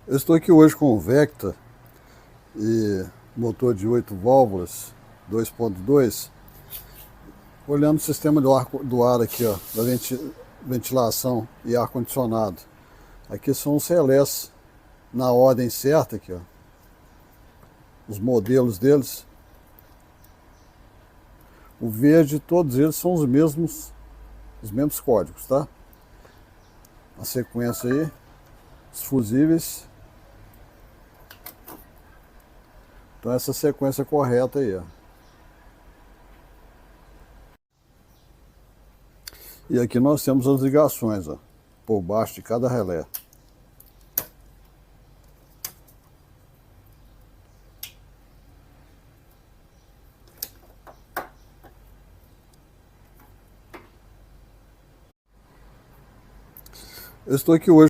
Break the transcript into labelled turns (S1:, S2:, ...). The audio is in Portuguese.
S1: Eu estou aqui hoje com o Vecta e motor de 8 válvulas 2.2, olhando o sistema do ar aqui, ó, da ventilação e ar condicionado. Aqui são os relés na ordem certa aqui, ó, os modelos deles. O verde, todos eles são os mesmos códigos, tá? A sequência aí, os fusíveis. Então essa sequência correta aí, ó. E aqui nós temos as ligações, ó, por baixo de cada relé. Eu estou aqui hoje